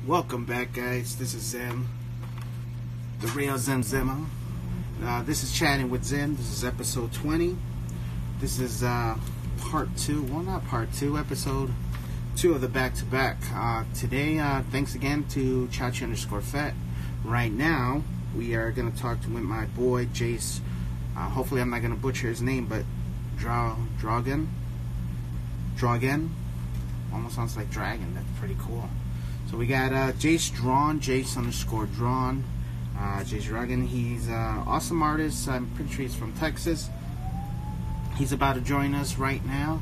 Welcome back, guys. This is Zim, the real Zim Zimmo. This is Chatting with Zim. This is episode 20. This is part 2. Well, not part 2, episode 2 of the back-to-back. Today, thanks again to Chachi_Fett. Right now, we are going to talk with my boy, Jace. Hopefully, I'm not going to butcher his name, but Draughon. Almost sounds like dragon. That's pretty cool. So we got Jace Draughon, Jace_Draughon. Jace Draughon, he's an awesome artist. I'm pretty sure he's from Texas. He's about to join us right now.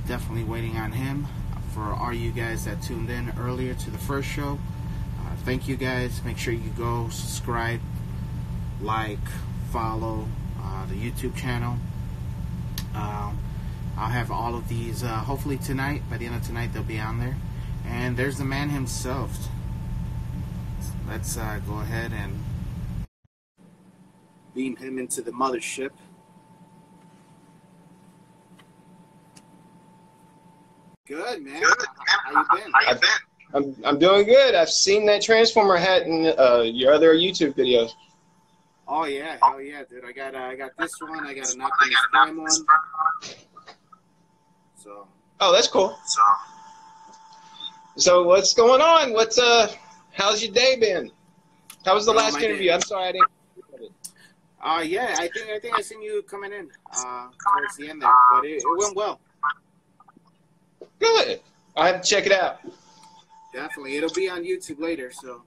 Definitely waiting on him. For all you guys that tuned in earlier to the first show, thank you guys. Make sure you go subscribe, like, follow the YouTube channel. I'll have all of these hopefully tonight. By the end of tonight, they'll be on there. And there's the man himself. Let's go ahead and beam him into the mothership. Good, man. How you been? I'm doing good. I've seen that Transformer hat in your other YouTube videos. Oh yeah, hell yeah, dude. I got this one. I got an Optimus Prime one. So. Oh, that's cool. So what's going on? How's your day been? How was the last interview? I'm sorry I didn't. Yeah, I think I seen you coming in towards the end there, but it went well. Good. I have to check it out. Definitely, it'll be on YouTube later. So.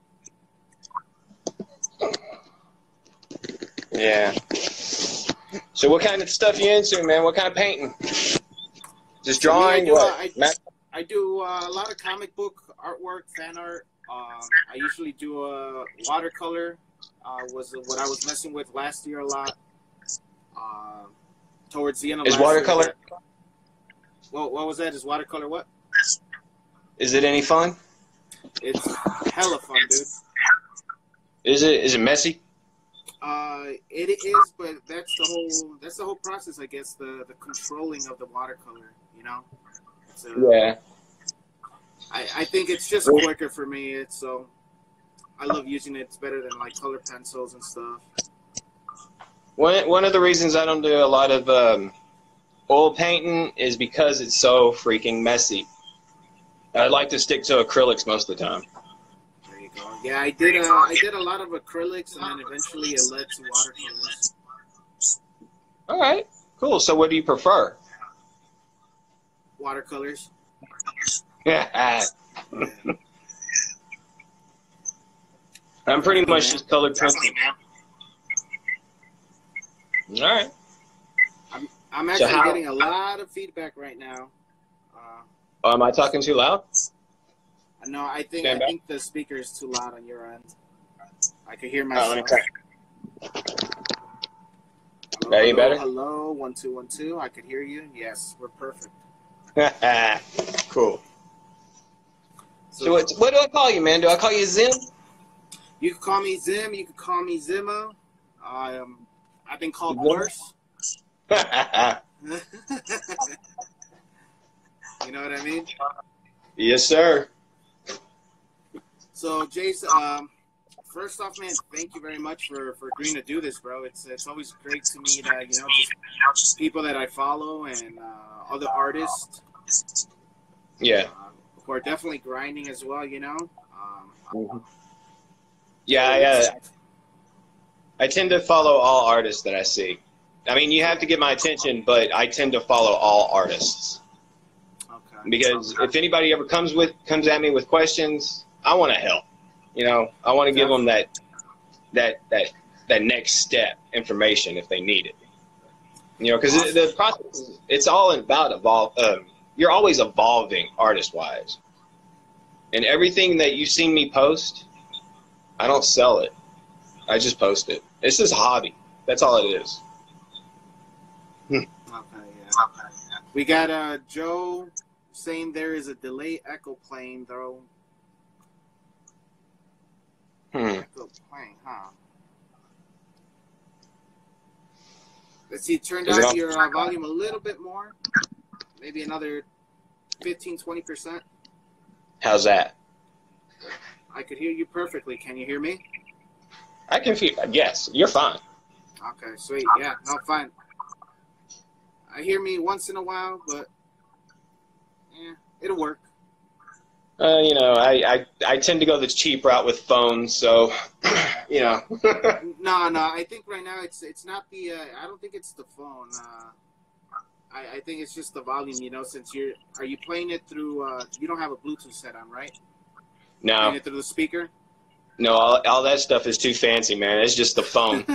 Yeah. So what kind of stuff you into, man? What kind of painting? Just drawing? I do a lot of comic book artwork, fan art. I usually do watercolor. Was what I was messing with last year a lot. Towards the end of last watercolor? year. What was that? Is watercolor what? Is it any fun? It's hella fun, dude. Is it messy? It is, but that's the whole process, I guess. The controlling of the watercolor, you know. Yeah. I think it's just quicker for me. I love using it. It's better than like color pencils and stuff. One of the reasons I don't do a lot of oil painting is because it's so freaking messy. I like to stick to acrylics most of the time. There you go. Yeah, I did a lot of acrylics, and then eventually it led to watercolors. All right, cool. So what do you prefer? Watercolors. Yeah. I'm pretty much just colored pencil. All right. I'm actually getting a lot of feedback right now. Am I talking too loud? No, I think the speaker is too loud on your end. I can hear myself. Let me try. Any better? Hello, 1 2 1 2. I could hear you. Yes, we're perfect. Cool. So what do I call you, man? Do I call you Zim? You can call me Zim. You can call me Zimmo. I've been called worse. You know what I mean? Yes, sir. So, Jace, first off, man, thank you very much for agreeing to do this, bro. It's always great to meet, just people that I follow and other artists. Yeah. Who are definitely grinding as well, you know? Yeah, I tend to follow all artists that I see. I mean, you have to get my attention, but I tend to follow all artists. Okay. Because if anybody ever comes at me with questions, I want to help. You know, I want to give them that next step information if they need it. You know, because the process, it's all about you're always evolving artist-wise. And everything that you've seen me post, I don't sell it. I just post it. It's just a hobby. That's all it is. Okay, yeah. We got Joe saying there is a delay echo playing, though. Echo playing, huh? Let's see, turn down your volume a little bit more. Maybe another 15-20%. How's that? I could hear you perfectly. Can you hear me? I can feel. Yes, you're fine. Okay, sweet. Yeah, no, fine. I hear me once in a while, but yeah, it'll work. You know, I tend to go the cheap route with phones, so you know. No. I think right now it's not the. I don't think it's the phone. I think it's just the volume. You know, since are you playing it through? You don't have a Bluetooth set on, right? No, Playing it through the speaker. no, all that stuff is too fancy, man. It's just the phone.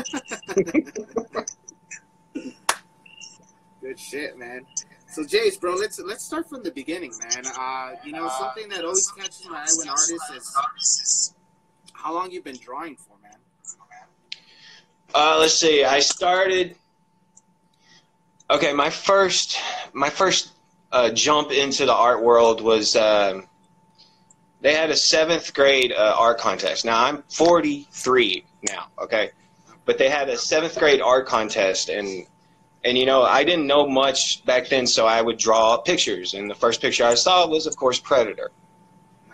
Good shit, man. So, Jace, bro, let's start from the beginning, man. You know, something that always catches my eye when artists is how long you've been drawing for, man. Let's see. I started. Okay, my first jump into the art world was they had a 7th grade art contest. Now I'm 43 now, okay, but they had a 7th grade art contest, and you know, I didn't know much back then, so I would draw pictures, and the first picture I saw was, of course, Predator.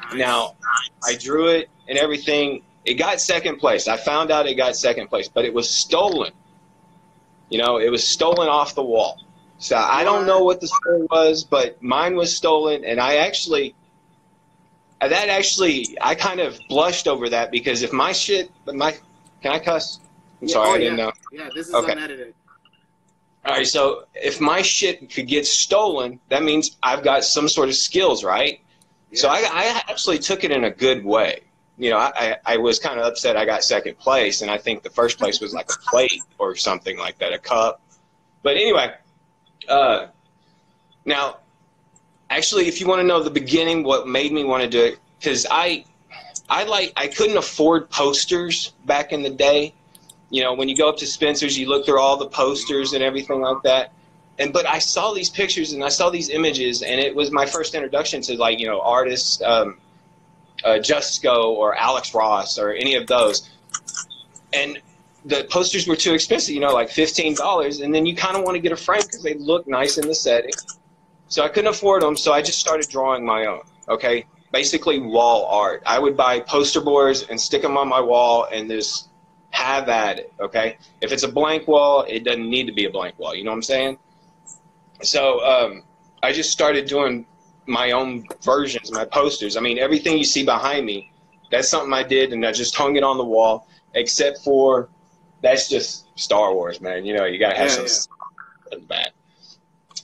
Nice. Now I drew it and everything. It got 2nd place. I found out it got 2nd place, but it was stolen. You know, it was stolen off the wall. So I don't know what the story was, but mine was stolen, and I kind of blushed over that, because if my shit, can I cuss? I'm sorry, I didn't know. Yeah, this is okay. Unedited. All right, so if my shit could get stolen, that means I've got some sort of skills, right? Yeah. So I actually took it in a good way. You know, I was kind of upset I got 2nd place, and I think the 1st place was like a plate or something like that, a cup. But anyway, now, actually, if you want to know the beginning, what made me want to do it, because I couldn't afford posters back in the day. You know, when you go up to Spencer's, you look through all the posters and everything like that. But I saw these pictures and I saw these images, and it was my first introduction to, like, you know, artists, Jusco or Alex Ross or any of those. And the posters were too expensive, you know, like $15. And then you kind of want to get a frame because they look nice in the setting. So I couldn't afford them, so I just started drawing my own, okay? Basically wall art. I would buy poster boards and stick them on my wall and just have at it, okay? If it's a blank wall, it doesn't need to be a blank wall, you know what I'm saying? So I just started doing my own versions, my posters. I mean, everything you see behind me, that's something I did, and I just hung it on the wall, except for that's just Star Wars, man. You know, you got to have some bad.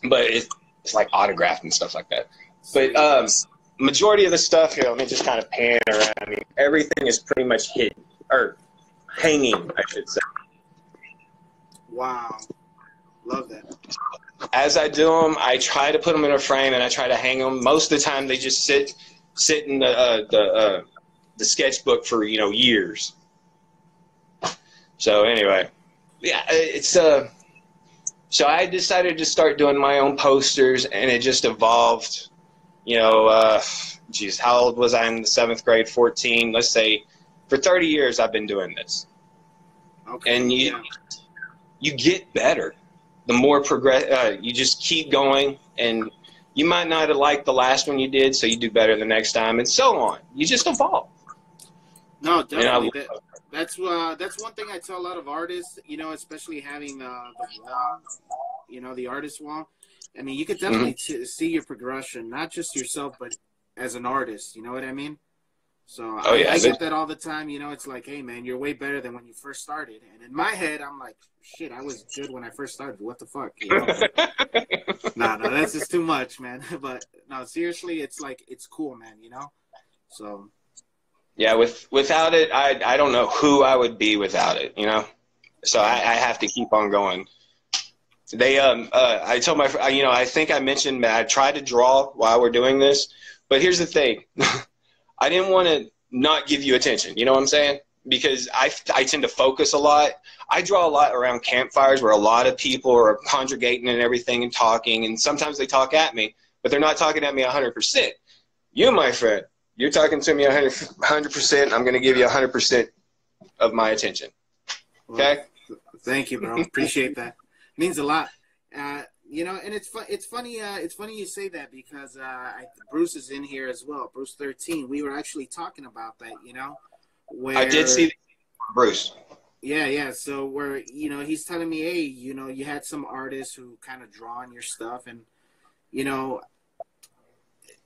But it's like autographed and stuff like that. But majority of the stuff here, let me just kind of pan around. I mean, everything is pretty much hidden, or hanging, I should say. Wow. Love that. As I do them, I try to put them in a frame, and I try to hang them. Most of the time, they just sit in the sketchbook for, you know, years. So anyway, yeah, it's so I decided to start doing my own posters, and it just evolved. You know, geez, how old was I in the 7th grade? 14. Let's say for 30 years I've been doing this. Okay. And you get better. The more you just keep going, and you might not have liked the last one you did, so you do better the next time, and so on. You just evolve. No, definitely. That's one thing I tell a lot of artists, you know, especially having the wall, you know, the artist wall. I mean, you could definitely see your progression, not just yourself, but as an artist. You know what I mean? So I get that all the time. You know, it's like, hey, man, you're way better than when you first started. And in my head, I'm like, shit, I was good when I first started. What the fuck? You know? No, that's just too much, man. But no, seriously, it's like, it's cool, man, you know? So. Yeah, without it, I don't know who I would be without it, you know? So I have to keep on going. I told my, you know, I think I mentioned I tried to draw while we're doing this, but here's the thing. I didn't want to not give you attention, you know what I'm saying? Because I tend to focus a lot. I draw a lot around campfires where a lot of people are congregating and everything and talking, and sometimes they talk at me, but they're not talking at me 100%. You, my friend, you're talking to me 100%. I'm going to give you 100% of my attention. Okay? Well, thank you, bro. Appreciate that. Means a lot. You know, and it's funny. It's funny you say that because Bruce is in here as well. Bruce 13. We were actually talking about that. You know, where I did see Bruce. Yeah, yeah. So where he's telling me, hey, you had some artists who kind of draw on your stuff, and you know,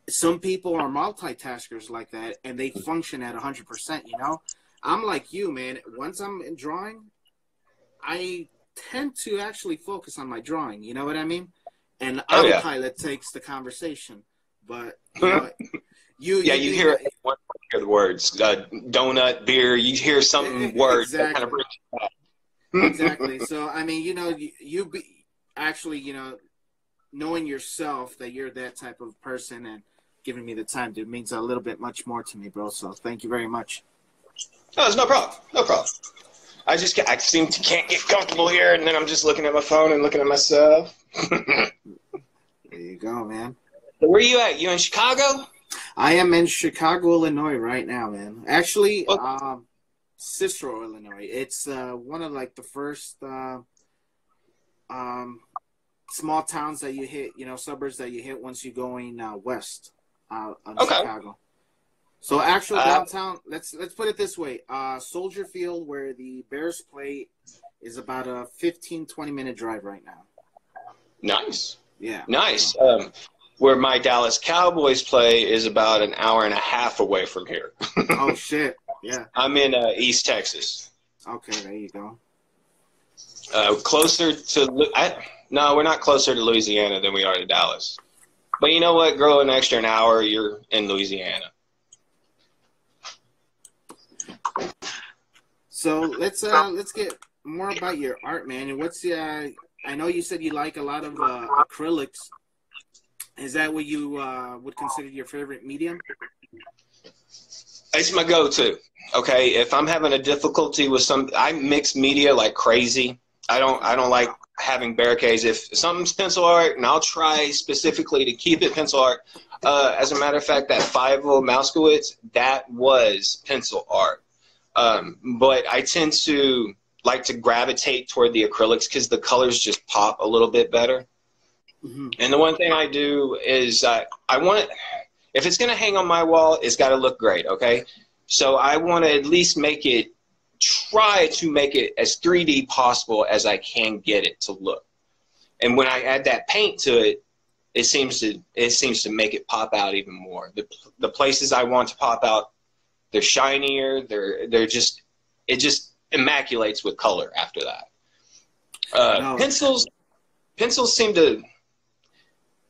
some people are multitaskers like that, and they function at 100%. You know, I'm like you, man. Once I'm in drawing, I tend to actually focus on my drawing. You know what I mean? And Oh yeah. autopilot takes the conversation. But you hear the words donut, beer. You hear some words that kind of brings you back. Exactly. So I mean, you be actually, knowing yourself that you're that type of person and giving me the time, dude, means a little bit much more to me, bro. So thank you very much. No, it's no problem. No problem. I can't get comfortable here, and then I'm just looking at my phone and looking at myself. There you go, man. Where are you at? You in Chicago? I am in Chicago, Illinois right now, man. Actually, Cicero, Illinois. It's one of like the first small towns that you hit, suburbs that you hit once you're going west of Chicago. So actual downtown, let's put it this way. Soldier Field, where the Bears play, is about a 15-20 minute drive right now. Nice. Yeah. Nice. Where my Dallas Cowboys play is about an hour and a half away from here. Oh, shit. Yeah. I'm in East Texas. Okay, there you go. Closer to no, we're not closer to Louisiana than we are to Dallas. But you know what? Grow an extra an hour, you're in Louisiana. So let's get more about your art, man. And what's I know you said you like a lot of acrylics. Is that what you would consider your favorite medium? It's my go-to. Okay, if I'm having a difficulty with I mix media like crazy. I don't like having barricades. If something's pencil art, and I'll try specifically to keep it pencil art. As a matter of fact, that 5 Mouskowitz, that was pencil art. But I tend to like to gravitate toward the acrylics because the colors just pop a little bit better. Mm-hmm. And the one thing I do is I want it, if it's going to hang on my wall, it's got to look great, okay? So I want to at least try to make it as 3D possible as I can get it to look. And when I add that paint to it, it seems to make it pop out even more. The places I want to pop out, they're shinier. It just immaculates with color after that. Pencils seem to,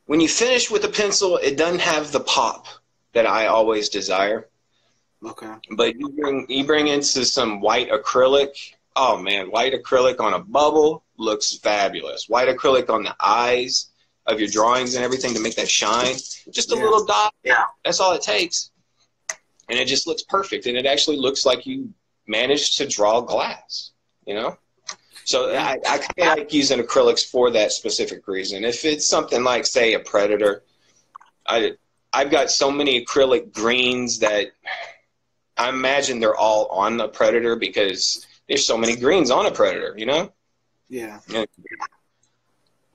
when you finish with a pencil, it doesn't have the pop that I always desire. Okay. But you bring into some white acrylic. Oh man, white acrylic on a bubble looks fabulous. White acrylic on the eyes of your drawings and everything to make that shine. Just a little dot. Yeah. That's all it takes. And it just looks perfect. And it actually looks like you managed to draw glass, So I kind of like using acrylics for that specific reason. If it's something like, say, a Predator, I've got so many acrylic greens that I imagine they're all on the Predator because there's so many greens on a Predator, Yeah. And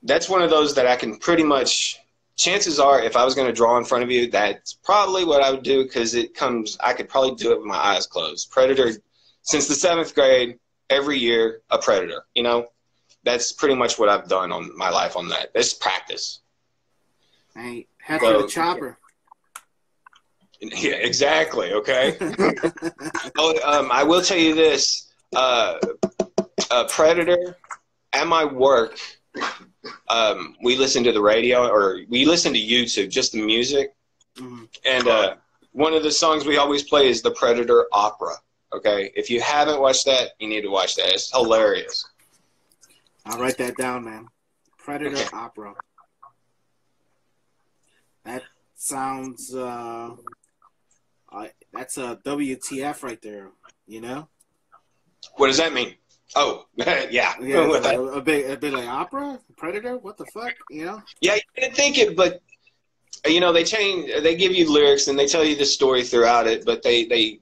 that's one of those that I can pretty much, chances are if I was going to draw in front of you, that's probably what I would do because I could probably do it with my eyes closed. Predator, since the 7th grade, every year, a Predator, That's pretty much what I've done on my life on that. It's practice. Hey, head for the chopper. Yeah, exactly. Okay. I will tell you this: Predator. At my work, we listen to the radio or we listen to YouTube, just the music. Mm-hmm. And one of the songs we always play is the Predator opera. Okay, if you haven't watched that, you need to watch that. It's hilarious. I'll write that down, man. Predator opera. That sounds. That's a WTF right there. What does that mean? Oh, yeah. A bit like opera, Predator. What the fuck, Yeah, you didn't think it, but they give you lyrics and they tell you the story throughout it, but they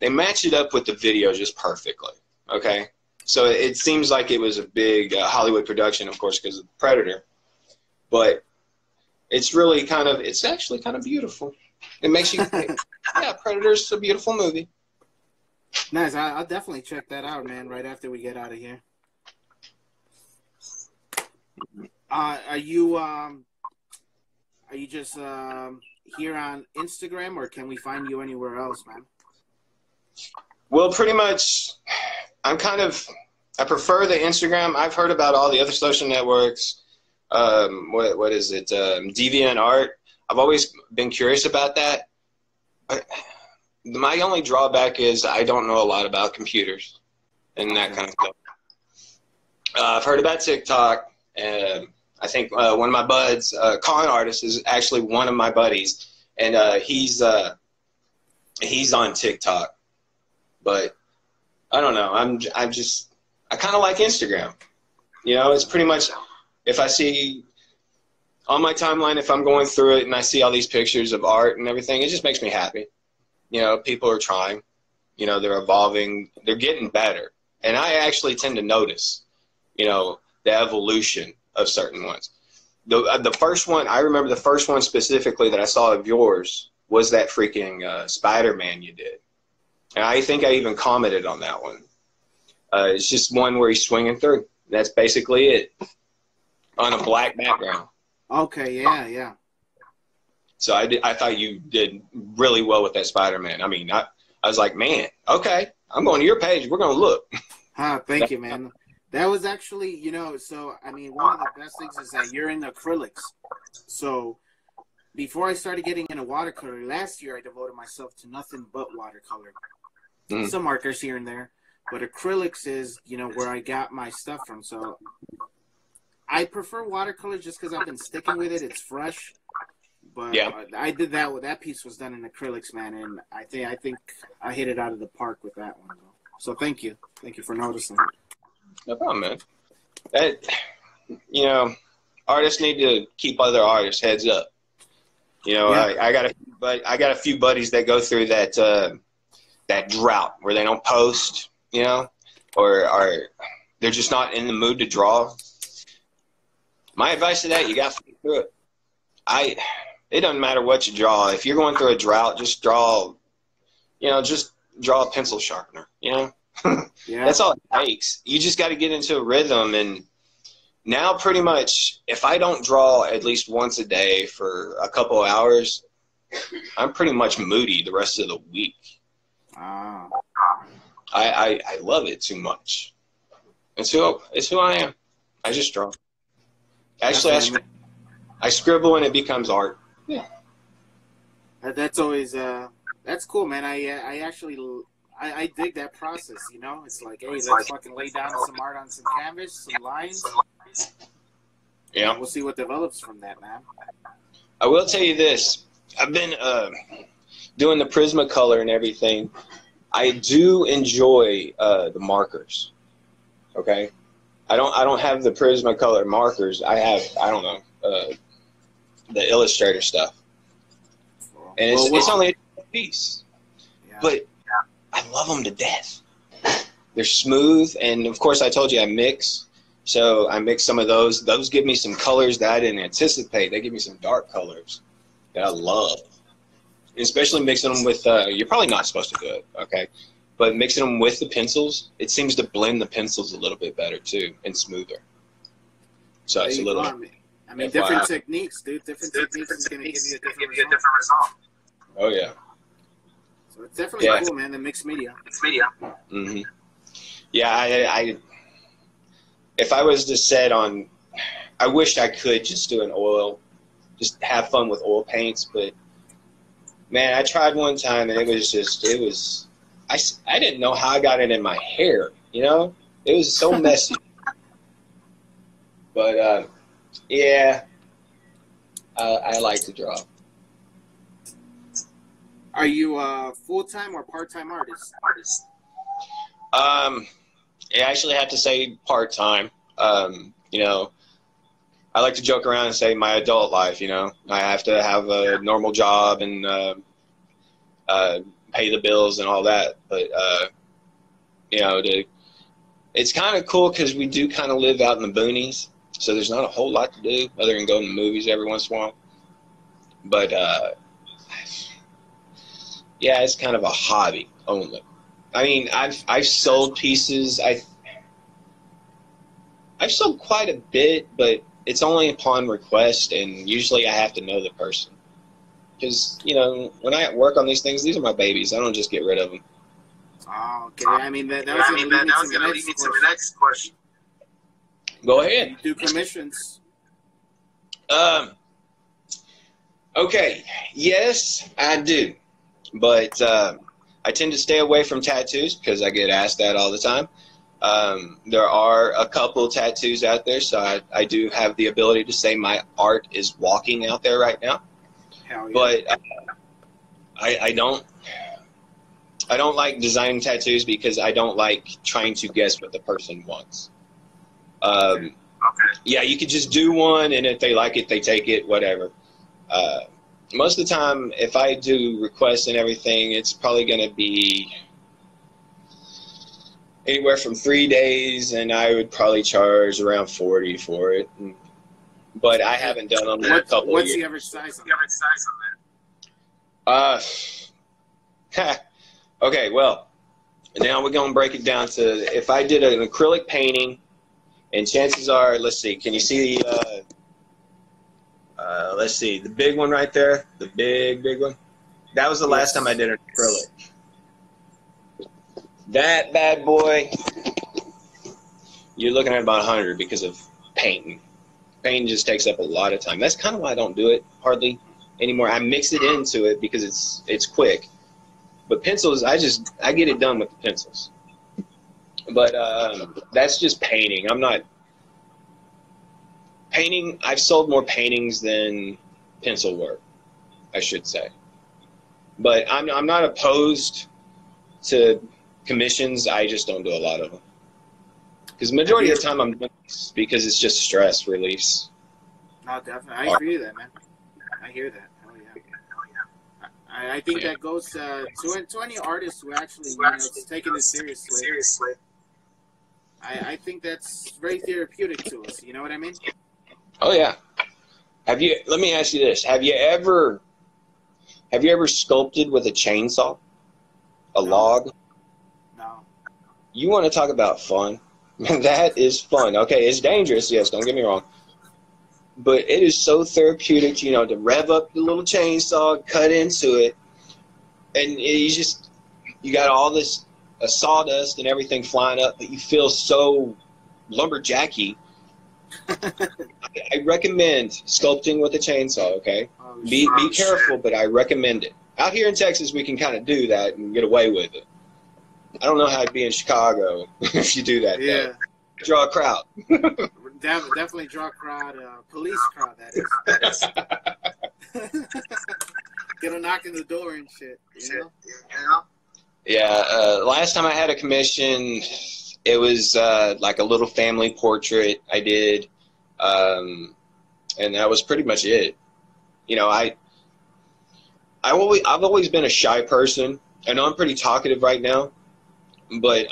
match it up with the video just perfectly. Okay, so it seems like it was a big Hollywood production, of course, because of Predator. but it's actually kind of beautiful. It makes you think, yeah, Predator's a beautiful movie. Nice. I'll definitely check that out, man, right after we get out of here. Are you just here on Instagram, or can we find you anywhere else, man? Well, pretty much, I prefer the Instagram. I've heard about all the other social networks. What is it? DeviantArt. I've always been curious about that. My only drawback is I don't know a lot about computers and that kind of stuff. I've heard about TikTok, and I think one of my buds, con artist, is actually one of my buddies, and he's on TikTok. But I don't know. I kind of like Instagram. You know, it's pretty much, if I see on my timeline, if I'm going through it and I see all these pictures of art and everything, it just makes me happy. You know, people are trying. You know, they're evolving. They're getting better. And I actually tend to notice, you know, the evolution of certain ones. The first one, I remember the first one specifically that I saw of yours was that freaking Spider-Man you did. And I think I even commented on that one. It's just one where he's swinging through. That's basically it, on a black background. Okay, yeah. So I thought you did really well with that Spider-Man. I mean, I was like, man, okay, I'm going to your page. We're going to look. Thank you, man. That was actually, you know, so, I mean, one of the best things is that you're in acrylics. So before I started getting into watercolor, last year I devoted myself to nothing but watercolor. Some markers here and there. But acrylics is, you know, where I got my stuff from. So I prefer watercolor just because I've been sticking with it. It's fresh. But yeah. I did that. That piece was done in acrylics, man. And I think I hit it out of the park with that one. So thank you. Thank you for noticing. No problem, man. That, you know, artists need to keep other artists heads up. You know, yeah. I got a few buddies that go through that drought where they don't post, you know, or they're just not in the mood to draw. My advice to that, you got to fight through it. It doesn't matter what you draw. If you're going through a drought, just draw a pencil sharpener, you know? Yeah. That's all it takes. You just got to get into a rhythm. And now pretty much if I don't draw at least once a day for a couple of hours, I'm pretty much moody the rest of the week. I love it too much. It's who I am. I just draw. Actually, I scribble and it becomes art. Yeah. That's always that's cool, man. I actually dig that process. You know, it's like, hey, let's fucking lay down some art on some canvas, some lines. Yeah. We'll see what develops from that, man. I will tell you this. I've been doing the Prismacolor and everything. I do enjoy the markers. Okay, I don't have the Prismacolor markers. I have the Illustrator stuff, and it's only a piece, yeah. But I love them to death. They're smooth, and of course I told you I mix. So I mix some of those. Those give me some colors that I didn't anticipate. They give me some dark colors that I love. Especially mixing them with, you're probably not supposed to do it, okay? But mixing them with the pencils, it seems to blend the pencils a little bit better too and smoother. So it's a little. I mean, different techniques, dude. Different techniques is going to give you a different result. Oh, yeah. So it's definitely cool, man, the mixed media. Mm-hmm. Yeah, if I was to set on, I wish I could just do an oil, just have fun with oil paints, but man, I tried one time and I didn't know how I got it in my hair, you know? It was so messy. But, yeah, I like to draw. Are you a full-time or part-time artist? I actually have to say part-time. You know, I like to joke around and say my adult life, you know. I have to have a normal job and pay the bills and all that. But, you know, it's kind of cool because we do kind of live out in the boonies. So there's not a whole lot to do other than go to the movies every once in a while. But yeah, it's kind of a hobby only. I mean, I've sold pieces. I've sold quite a bit, but it's only upon request, and usually I have to know the person. Because, you know, when I work on these things, these are my babies. I don't just get rid of them. Oh, okay. I mean, that was going to lead me to the next question. Go ahead. You do commissions. Okay. Yes, I do. But I tend to stay away from tattoos because I get asked that all the time. There are a couple tattoos out there, so I do have the ability to say my art is walking out there right now. Hell yeah. But I don't like designing tattoos because I don't like trying to guess what the person wants. Okay. Yeah, you could just do one, and if they like it, they take it, whatever. Most of the time, if I do requests and everything, it's probably going to be anywhere from 3 days, and I would probably charge around $40 for it. But I haven't done them in a couple of years. What's the average size on that? Okay, well, now we're going to break it down to if I did an acrylic painting, and chances are, let's see, can you see let's see, the big one right there, the big one? That was the last time I did an acrylic. That bad boy, you're looking at about 100 because of painting. Painting just takes up a lot of time. That's kind of why I don't do it hardly anymore. I mix it into it because it's quick. But pencils, I get it done with the pencils. But that's just painting. I'm not painting. I've sold more paintings than pencil work, I should say. But I'm not opposed to commissions. I just don't do a lot of them. Because the majority of the time I'm doing this because it's just stress release. No, definitely. I hear that, man. I hear that. Hell yeah. I think that goes to any artist who actually is taking it seriously. I think that's very therapeutic to us. You know what I mean? Oh yeah. Let me ask you this: Have you ever sculpted with a chainsaw, a log? No. You want to talk about fun? That is fun. Okay, it's dangerous. Yes, don't get me wrong. But it is so therapeutic, to rev up the little chainsaw, cut into it, and you got all this sawdust and everything flying up, but you feel so lumberjacky. I recommend sculpting with a chainsaw, okay? Be careful, but I recommend it. Out here in Texas, we can kind of do that and get away with it. I don't know how it'd be in Chicago if you do that. Yeah. Draw a crowd. Definitely draw a crowd, police crowd, that is. Get a knock on the door and shit, you know? Yeah, last time I had a commission, it was like a little family portrait I did, and that was pretty much it. I've always been a shy person. I know I'm pretty talkative right now, but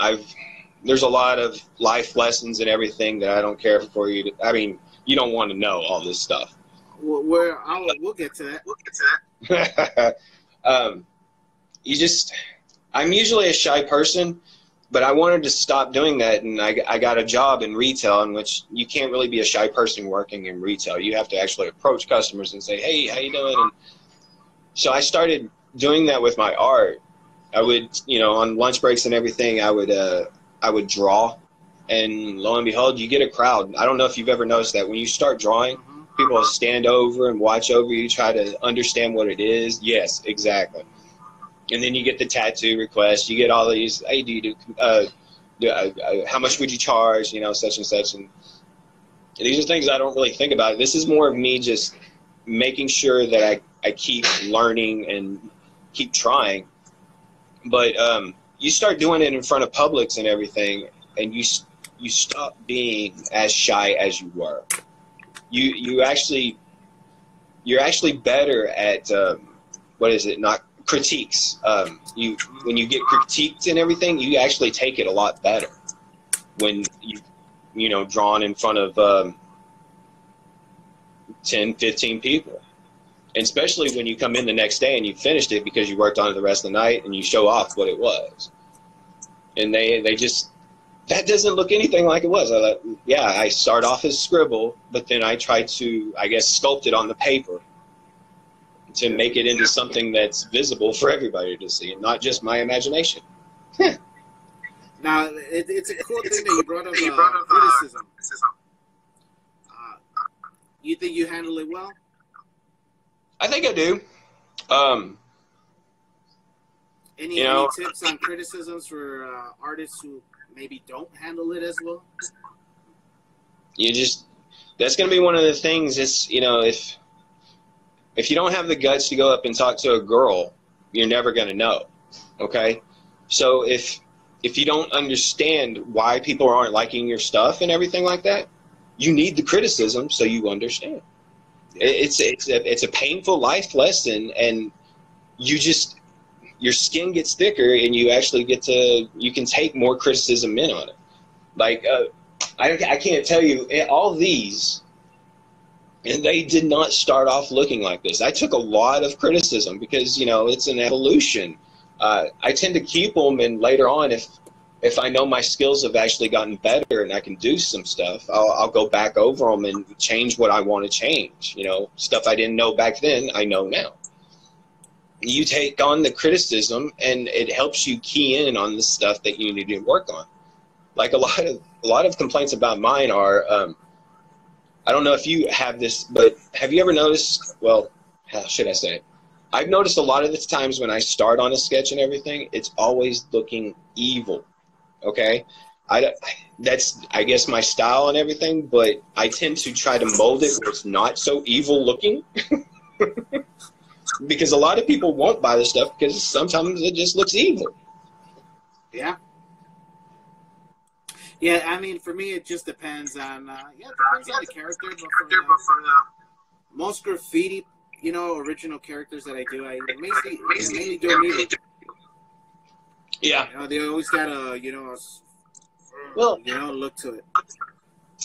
there's a lot of life lessons and everything that I don't care for you to. You don't want to know all this stuff. We'll get to that. I'm usually a shy person, but I wanted to stop doing that, and I got a job in retail in which you can't really be a shy person working in retail. You have to actually approach customers and say, hey, how you doing? And so I started doing that with my art. I would, on lunch breaks and everything, I would draw, and lo and behold, you get a crowd. I don't know if you've ever noticed that when you start drawing, people will stand over and watch over you, try to understand what it is. Yes, exactly. And then you get the tattoo requests. You get all these, hey, how much would you charge, such and such. And these are things I don't really think about. This is more of me just making sure that I keep learning and keep trying. But you start doing it in front of publics and everything, and you stop being as shy as you were. You're actually better at critiques. When you get critiqued and everything, you actually take it a lot better when you drawn in front of 10, 15 people. And especially when you come in the next day and you finished it because you worked on it the rest of the night and you show off what it was. And they just, that doesn't look anything like it was. I start off as scribble, but then I try to, I guess, sculpt it on the paper to make it into something that's visible for everybody to see and not just my imagination. Now, it's a cool thing that you brought up criticism. You think you handle it well? I think I do. Any tips on criticisms for artists who maybe don't handle it as well? That's going to be one of the things. Is if you don't have the guts to go up and talk to a girl, you're never going to know. Okay, so if you don't understand why people aren't liking your stuff and everything like that, you need the criticism so you understand. It's a painful life lesson, and your skin gets thicker, and you can take more criticism in on it. Like I can't tell you all these. And they did not start off looking like this. I took a lot of criticism because, it's an evolution. I tend to keep them, and later on, if I know my skills have actually gotten better and I can do some stuff, I'll go back over them and change what I want to change. Stuff I didn't know back then, I know now. You take on the criticism, and it helps you key in on the stuff that you need to work on. Like a lot of complaints about mine are, I don't know if you have this, but have you ever noticed, well, how should I say it? I've noticed a lot of the times when I start on a sketch and everything, it's always looking evil, okay? That's, I guess, my style and everything, but I tend to try to mold it where it's not so evil looking. Because a lot of people won't buy the stuff because sometimes it just looks evil. Yeah. Yeah, I mean, for me, it just depends on, it depends on the character. But for most graffiti, original characters that I do, I mainly do them evil. Yeah. They always got a, look to it.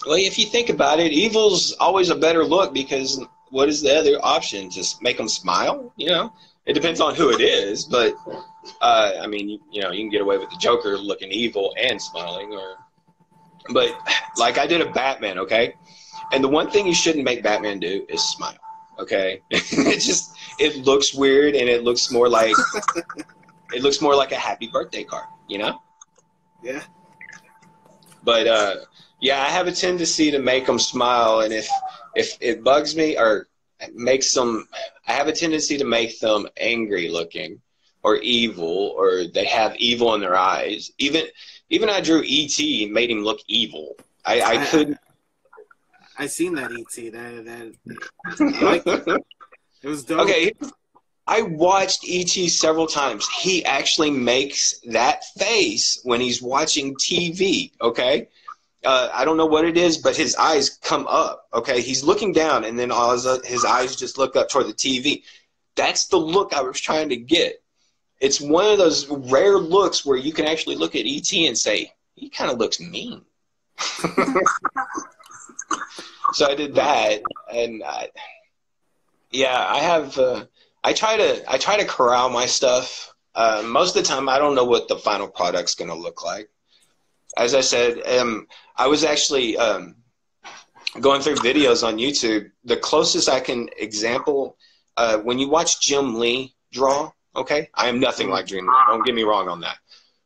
Well, if you think about it, evil's always a better look because what is the other option? Just make them smile? It depends on who it is, but, I mean, you can get away with the Joker looking evil and smiling, But, like, I did a Batman, okay? And the one thing you shouldn't make Batman do is smile, okay? It looks weird, and it looks more like a happy birthday card, Yeah. But, I have a tendency to make them smile, and if it bugs me or makes them, I have a tendency to make them angry looking or evil, or they have evil in their eyes. Even I drew E.T. and made him look evil. I couldn't. I seen that E.T. That I liked it. It was dope. Okay, I watched E.T. several times. He actually makes that face when he's watching TV. Okay, I don't know what it is, but his eyes come up. Okay, he's looking down, and then his eyes just look up toward the TV. That's the look I was trying to get. It's one of those rare looks where you can actually look at E.T. and say, he kind of looks mean. So I did that, and I try to corral my stuff. Most of the time, I don't know what the final product's going to look like. As I said, I was actually going through videos on YouTube. The closest I can example, when you watch Jim Lee draw, okay, I am nothing like Jim Lee. Don't get me wrong on that.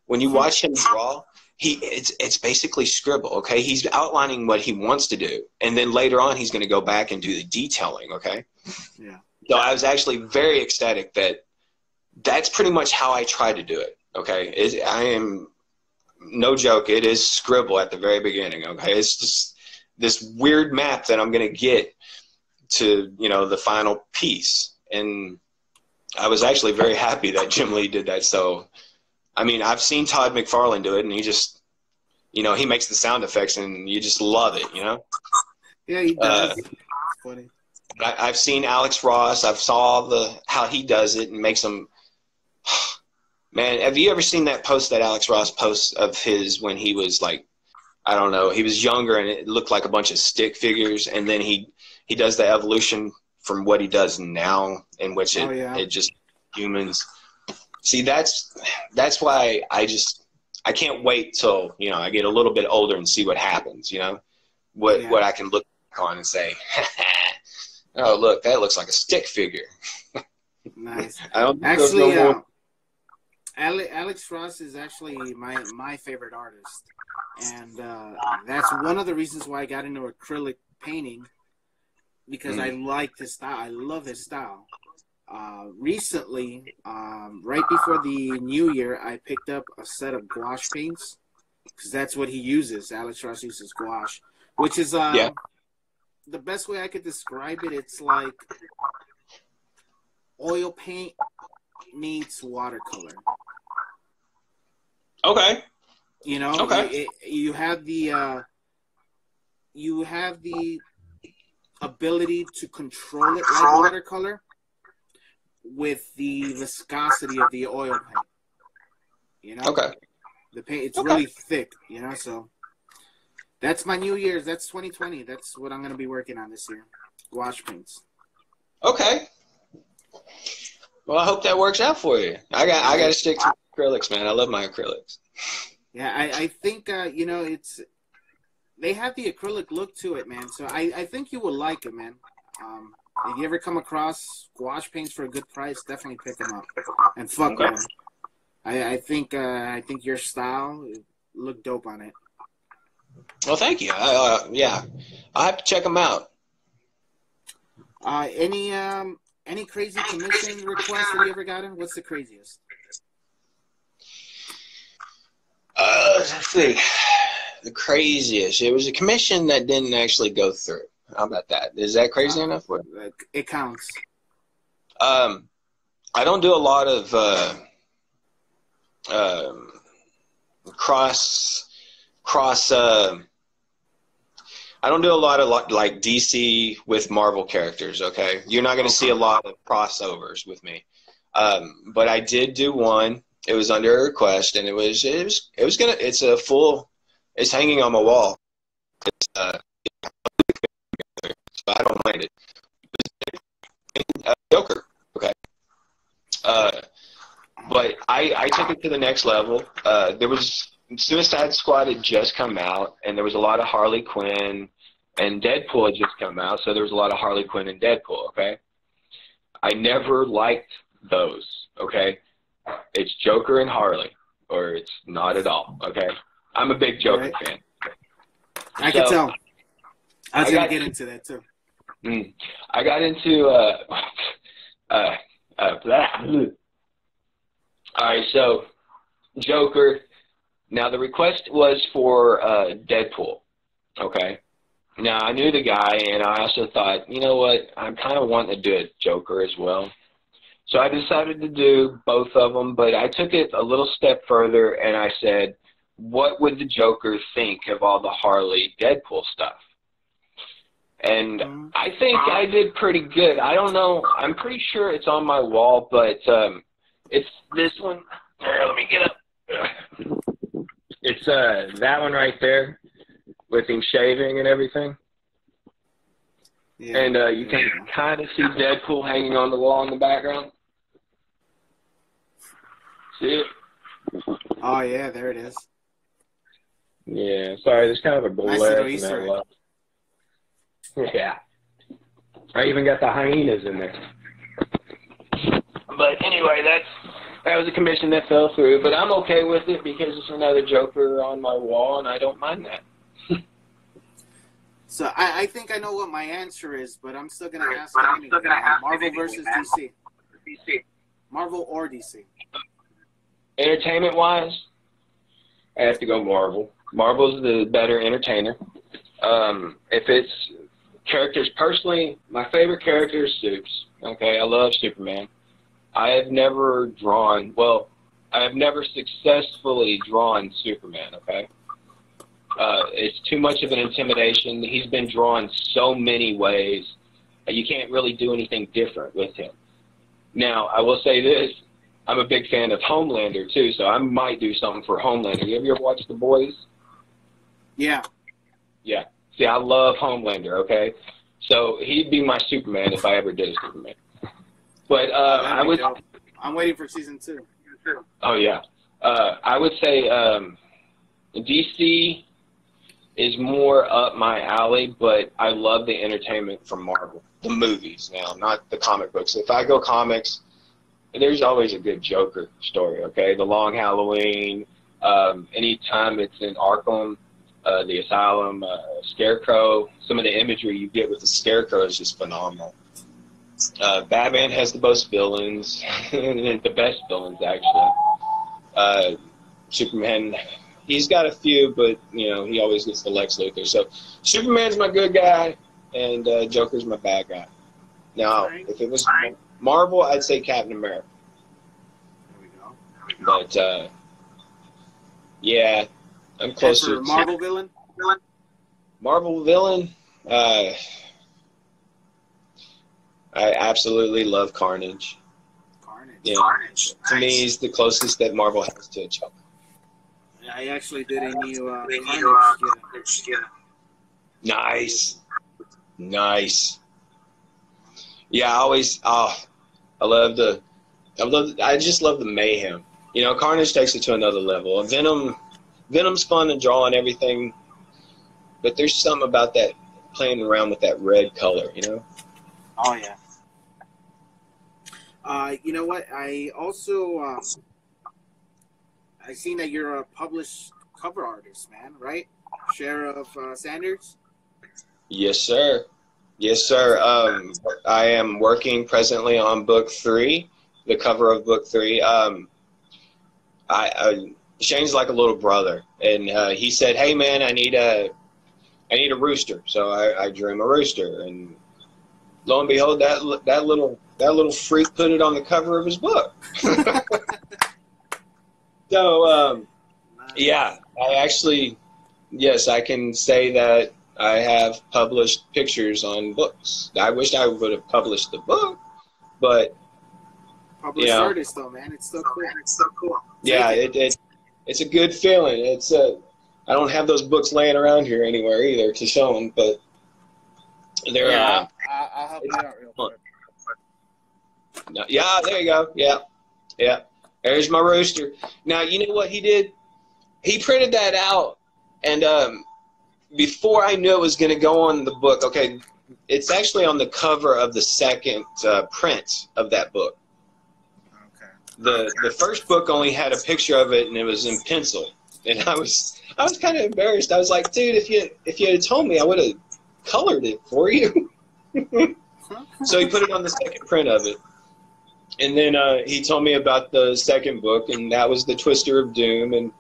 When you watch him draw, it's basically scribble, okay? He's outlining what he wants to do, and then later on he's going to go back and do the detailing, okay? Yeah. So I was actually very ecstatic that that's pretty much how I try to do it, okay? I am, no joke, it is scribble at the very beginning, okay? It's just this weird map that I'm going to get to, the final piece. And I was actually very happy that Jim Lee did that. So, I mean, I've seen Todd McFarlane do it, and he just, he makes the sound effects, and you just love it, Yeah, he does. It's funny. I've seen Alex Ross. I've saw how he does it and makes them. Man, have you ever seen that post that Alex Ross posts of his when he was like I don't know, he was younger and it looked like a bunch of stick figures, and then he does the evolution from what he does now, in which it just humans. See, that's why I can't wait till, you know, I get a little bit older and see what happens, you know, what I can look back on and say, oh, look, that looks like a stick figure. Nice. I don't actually, Alex Ross is actually my favorite artist, and that's one of the reasons why I got into acrylic painting, because I like his style. I love his style. Recently, right before the new year, I picked up a set of gouache paints, because that's what he uses. Alex Ross uses gouache, which is the best way I could describe it. It's like oil paint meets watercolor. Okay. You know, okay. You have the ability to control it like watercolor with the viscosity of the oil paint. You know? Okay. The paint, it's really thick, you know, so that's my New Year's. That's 2020. That's what I'm going to be working on this year. Gouache paints. Okay. Well, I hope that works out for you. I got to stick to acrylics, man. I love my acrylics. Yeah, I think, you know, they have the acrylic look to it, man. So I think you will like it, man. If you ever come across gouache paints for a good price, definitely pick them up and fuck with them. I think your style look dope on it. Well, thank you. Yeah, I'll have to check them out. Any crazy commission requests that you ever gotten? What's the craziest? Let's see. The craziest. It was a commission that didn't actually go through. How about that? Is that crazy enough? It counts. I don't do a lot of cross. I don't do a lot of like DC with Marvel characters. Okay, you're not going to see a lot of crossovers with me. But I did do one. It was under a request, and it's hanging on my wall. So I don't mind it. Joker. Okay. But I took it to the next level. There was Suicide Squad had just come out, and there was a lot of Harley Quinn, and Deadpool had just come out, so there was a lot of Harley Quinn and Deadpool, okay? I never liked those, okay? It's Joker and Harley, or it's not at all, okay? I'm a big Joker fan. I can tell. I was going to get into that, too. I got into all right, so Joker. Now the request was for Deadpool. Okay. Now I knew the guy, and I also thought, you know what? I'm kind of wanting to do a Joker as well. So I decided to do both of them, but I took it a little step further, and I said, what would the Joker think of all the Harley Deadpool stuff? And I think I did pretty good. I don't know. I'm pretty sure it's on my wall, but it's this one. Here, let me get up. It's that one right there with him shaving and everything. Yeah. And you can kind of see Deadpool hanging on the wall in the background. See it? Oh, yeah, there it is. Yeah, sorry, there's kind of a glare. Nice little Easter egg. Yeah. I even got the hyenas in there. But anyway, that was a commission that fell through, but I'm okay with it because it's another Joker on my wall, and I don't mind that. So I think I know what my answer is, but I'm still going to ask it anyway. Marvel versus DC. Marvel or DC? Entertainment-wise, I have to go Marvel. Marvel's the better entertainer. If it's characters, personally, my favorite character is Supes. Okay, I love Superman. I have never successfully drawn Superman, okay? It's too much of an intimidation. He's been drawn so many ways. You can't really do anything different with him. Now, I will say this. I'm a big fan of Homelander, too, so I might do something for Homelander. Have you ever watched The Boys? Yeah. Yeah. See, I love Homelander, okay? So he'd be my Superman if I ever did a Superman. But I would. Dope. I'm waiting for season 2. Oh yeah. I would say DC is more up my alley, but I love the entertainment from Marvel, the movies now, not the comic books. If I go comics, there's always a good Joker story. Okay, The Long Halloween. Anytime it's in Arkham, the Asylum, Scarecrow. Some of the imagery you get with the Scarecrow is just phenomenal. Batman has the most villains, the best villains actually. Superman, he's got a few, but you know he always gets the Lex Luthor. So Superman's my good guy, and Joker's my bad guy. Now, if it was Marvel, I'd say Captain America. There we go. But yeah, I'm closer. And for Marvel villain. Marvel villain. I absolutely love Carnage. Yeah. Carnage. To me, he's the closest that Marvel has to a Joker. I actually did a new Carnage. Nice. Nice. Yeah, I just love the mayhem. You know, Carnage takes it to another level. Venom's fun to draw and everything, but there's something about that playing around with that red color, you know? Oh, yeah. You know what? I also I seen that you're a published cover artist, man. Right? Sheriff Sanders. Yes, sir. Yes, sir. I am working presently on book 3, the cover of book 3. Shane's like a little brother, and he said, "Hey, man, I need a rooster." So I drew him a rooster, and lo and behold, that little freak put it on the cover of his book. So yeah, yes, I can say that I have published pictures on books. I wish I would have published the book, but published artist though, man, it's so cool. It's so cool. Yeah, it's a good feeling. I don't have those books laying around here anywhere either to show them, but they're. I'll help you out real quick. No, yeah, there you go. Yeah. There's my rooster. Now, you know what he did? He printed that out, and before I knew it was going to go on the book, okay, it's actually on the cover of the second print of that book. Okay. The first book only had a picture of it, and it was in pencil, and I was kind of embarrassed. I was like, dude, if you had told me, I would have colored it for you. So he put it on the second print of it. And then he told me about the second book, and that was the Twister of Doom. And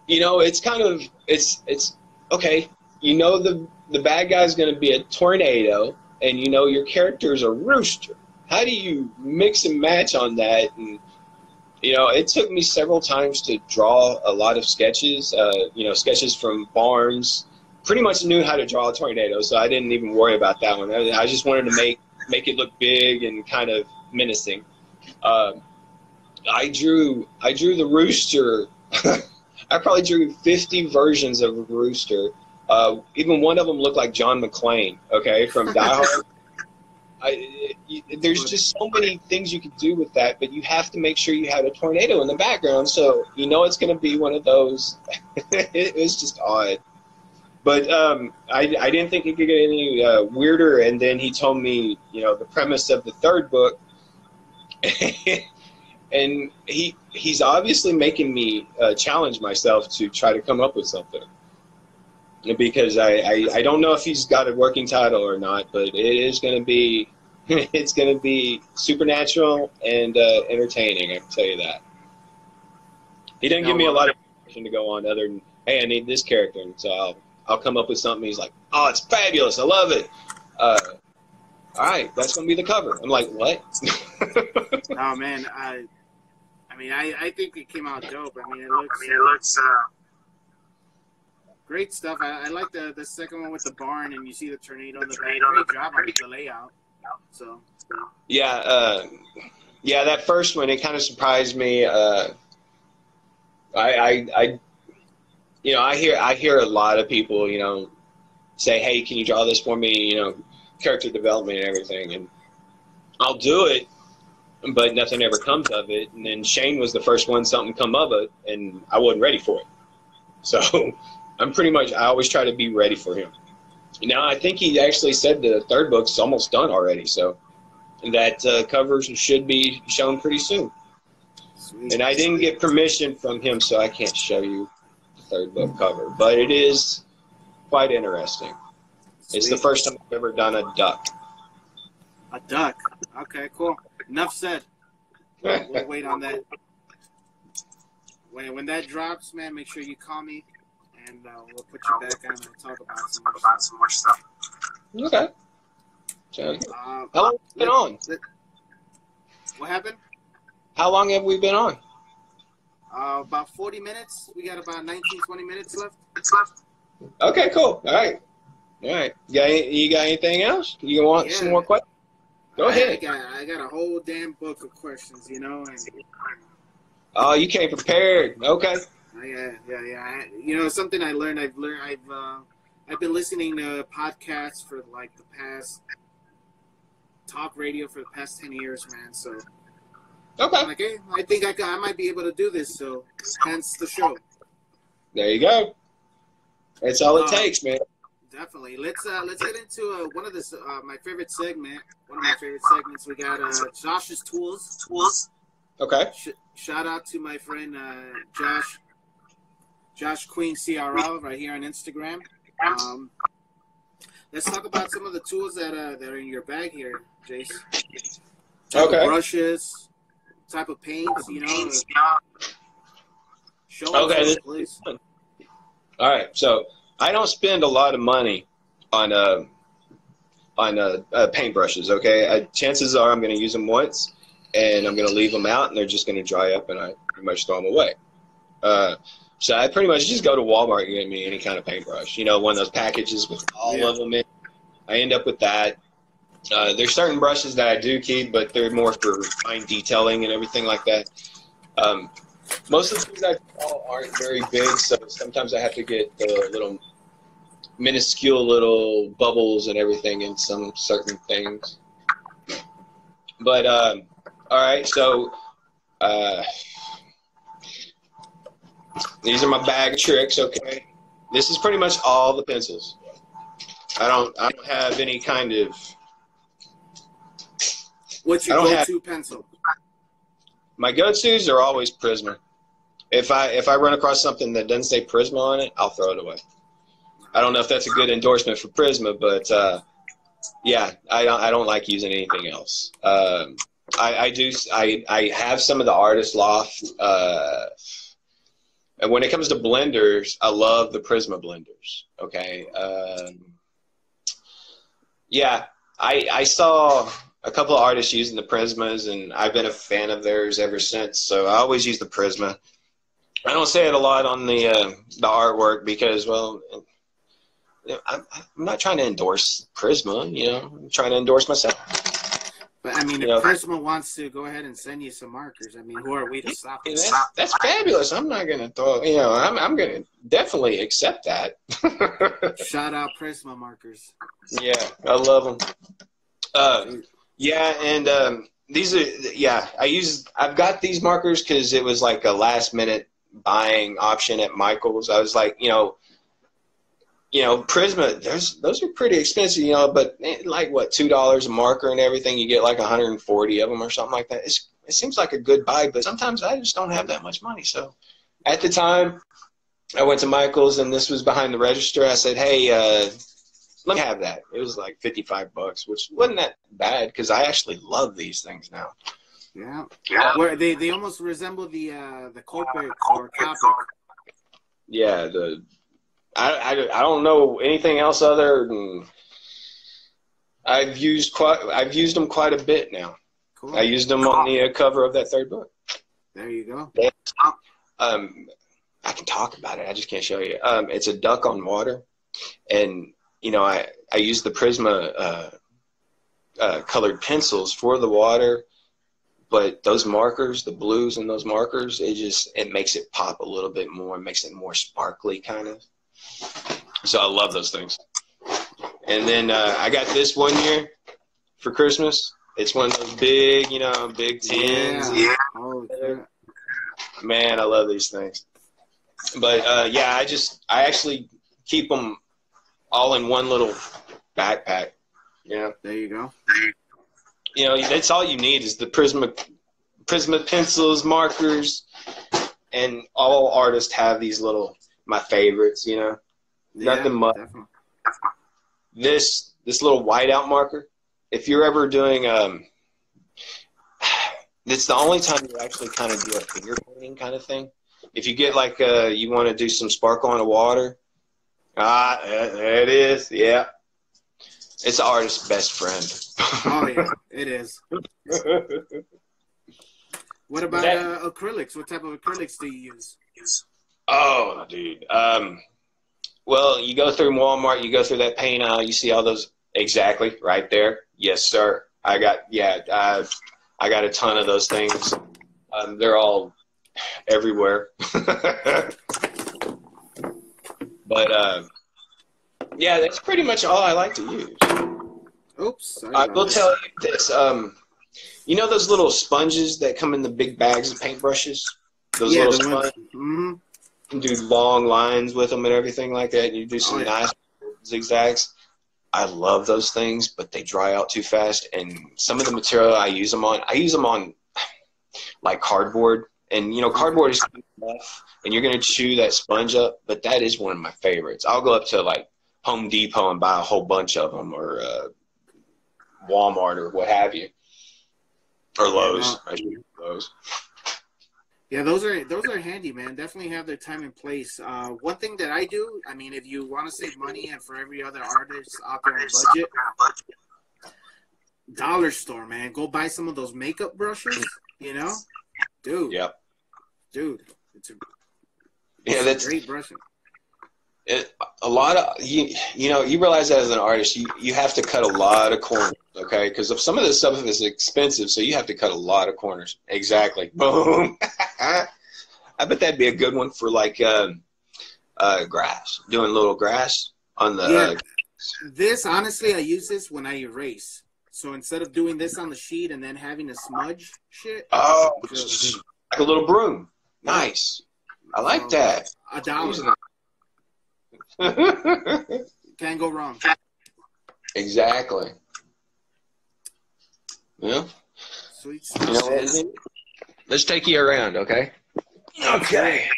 you know, it's okay. You know, the bad guy's going to be a tornado, and you know your character's a rooster. How do you mix and match on that? And you know, it took me several times to draw a lot of sketches. You know, sketches from Barnes. Pretty much knew how to draw a tornado, so I didn't even worry about that one. I just wanted to make it look big and kind of menacing. I drew the rooster. I probably drew 50 versions of a rooster. Even one of them looked like John McClane, okay, from Die Hard. There's just so many things you could do with that, but you have to make sure you have a tornado in the background, so you know it's going to be one of those. It was just odd. But I didn't think it could get any weirder, and then he told me, you know, the premise of the third book, and he's obviously making me challenge myself to try to come up with something, because I don't know if he's got a working title or not, but it is going to be it's going to be supernatural and entertaining. I can tell you that. He didn't give me a lot of information to go on other than, hey, I need this character, and so I'll come up with something. He's like, oh, it's fabulous. I love it. All right, that's going to be the cover. I'm like, what? Oh, man. I think it came out dope. I mean, it looks great stuff. I like the second one with the barn, and you see the tornado in the back. Great job on the layout. So. Yeah, that first one, it kind of surprised me. you know, I hear a lot of people, you know, say, hey, can you draw this for me? You know, character development and everything. And I'll do it, but nothing ever comes of it. And then Shane was the first one something come of it, and I wasn't ready for it. So I always try to be ready for him. Now, I think he actually said the third book's almost done already, so that covers should be shown pretty soon. Sweet. And I didn't get permission from him, so I can't show you the third book cover, but it is quite interesting. Sweet. It's the first time I've ever done a duck. A duck? Okay, cool. Enough said. We'll wait on that. When that drops, man, make sure you call me, and we'll put you back on and talk about some more stuff. Okay. How long have we been on? What happened? How long have we been on? About 40 minutes. We got about 19, 20 minutes left. Okay, cool. All right. You got anything else? You want some more questions? Go ahead. I got a whole damn book of questions, you know. And, oh, you came prepared. Okay. Yeah. You know, something I learned. I've been listening to podcasts for like the past talk radio for the past 10 years, man. So, okay. I'm like, hey, I think I might be able to do this. So, hence the show. There you go. That's all it takes, man. Definitely. Let's get into one of my favorite segment. One of my favorite segments. We got Josh's tools. Okay. Shout out to my friend Josh Queen CRL right here on Instagram. Let's talk about some of the tools that are in your bag here, Jace. Okay. Brushes, type of paints, you know. Show us, please. All right. So I don't spend a lot of money on paintbrushes. Okay. Chances are I'm going to use them once, and I'm going to leave them out, and they're just going to dry up, and I pretty much throw them away. So I pretty much just go to Walmart and get me any kind of paintbrush. You know, one of those packages with all of them in. I end up with that. There's certain brushes that I do keep, but they're more for fine detailing and everything like that. Most of the things I draw aren't very big, so sometimes I have to get the little minuscule little bubbles and everything in some certain things. But, all right, so these are my bag of tricks, okay? This is pretty much all the pencils. I don't have any kind of... What's your go-to pencil? My go-tos are always Prisma. If I run across something that doesn't say Prisma on it, I'll throw it away. I don't know if that's a good endorsement for Prisma, but yeah, I don't like using anything else. I have some of the Artist Loft. And when it comes to blenders, I love the Prisma blenders. Okay. Yeah, I saw a couple of artists using the Prismas, and I've been a fan of theirs ever since. So I always use the Prisma. I don't say it a lot on the artwork because, well, I'm not trying to endorse Prisma. You know, I'm trying to endorse myself. But I mean, if Prisma wants to go ahead and send you some markers, I mean, who are we to stop it? That's fabulous. I'm not gonna throw. You know, I'm gonna definitely accept that. Shout out Prisma markers. Yeah, I love them. Yeah, and these are I've got these markers because it was like a last minute buying option at Michael's. I was like, you know, Prisma, those are pretty expensive, you know, but like what, $2 a marker and everything, you get like 140 of them or something like that. It seems like a good buy, but sometimes I just don't have that much money. So at the time, I went to Michael's and this was behind the register. I said, hey, let me have that. It was like $55, which wasn't that bad because I actually love these things now. Yeah. Where they almost resemble the Copic or Copic. Yeah, I don't know anything else other than I've used them quite a bit now. Cool. I used them on the cover of that third book. There you go. I can talk about it. I just can't show you. It's a duck on water, and you know I use the Prisma colored pencils for the water, But those markers, the blues and those markers, it makes it pop a little bit more. It makes it more sparkly kind of. So I love those things. And then I got this one year for Christmas. It's one of those big, big tins. Yeah. Oh, yeah. Man, I love these things. But I actually keep them all in one little backpack. Yeah. There you go. That's all you need is the Prisma pencils, markers, and all artists have these my favorites. Nothing much. Definitely. This little whiteout marker. If you're ever doing it's the only time you actually kind of do a finger painting kind of thing. If you get you want to do some sparkle on the water, there it is. Yeah, it's the artist's best friend. Oh yeah, it is. What about acrylics? What type of acrylics do you use? Oh, dude. Well, you go through Walmart, you go through that paint aisle, you see all those exactly right there. Yes, sir. I got a ton of those things. They're all everywhere. But that's pretty much all I like to use. Oops. I will tell you this. Those little sponges that come in the big bags of paintbrushes? Those little sponges. Mm-hmm. You can do long lines with them and everything like that. And you do some nice zigzags. I love those things, but they dry out too fast. And some of the material I use them on like cardboard. And, cardboard is tough, and you're going to chew that sponge up. But that is one of my favorites. I'll go up to, Home Depot and buy a whole bunch of them, or Walmart or what have you. Or Lowe's. Lowe's. Yeah, those are handy, man. Definitely have their time and place. One thing that I do, if you want to save money, and for every other artist out there on budget, dollar store, man. Go buy some of those makeup brushes. Dude. Yep. Dude, it's that's great brushing. A lot of you realize that as an artist, you have to cut a lot of corners, okay? Because some of this stuff is expensive, so you have to cut a lot of corners. Exactly. Boom. I bet that'd be a good one for grass, doing little grass on the. Yeah. This honestly, I use this when I erase. So instead of doing this on the sheet and then having to smudge shit. Oh, like a little broom. Nice. I like that. $1. Can't go wrong. Exactly. Yeah. Sweet stuff. Let's take you around, okay? Okay.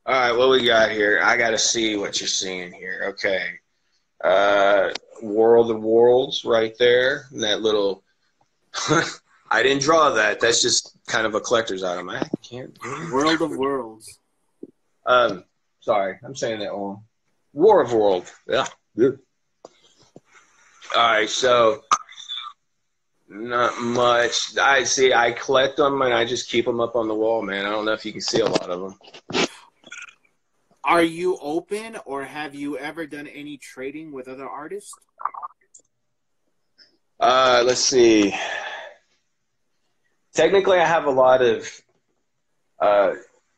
All right, what we got here? I got to see what you're seeing here. Okay. World of Worlds right there. And that little I didn't draw that. That's just kind of a collector's item. I can't. World of Worlds. Sorry, I'm saying that wrong. War of World. Yeah. Good. All right, so not much. I collect them and I just keep them up on the wall, man. I don't know if you can see a lot of them. Are you open, or have you ever done any trading with other artists? Let's see. Technically, I have a lot of. I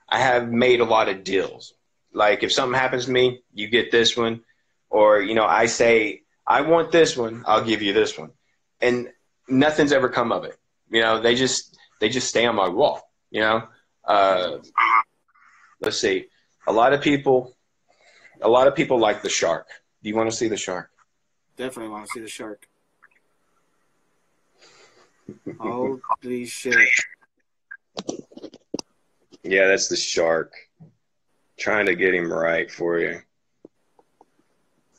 have made a lot of deals. Like if something happens to me, you get this one, or I say I want this one, I'll give you this one, and nothing's ever come of it. They just stay on my wall. Let's see. A lot of people like the shark. Do you want to see the shark? Definitely want to see the shark. Holy shit. Yeah, that's the shark. Trying to get him right for you.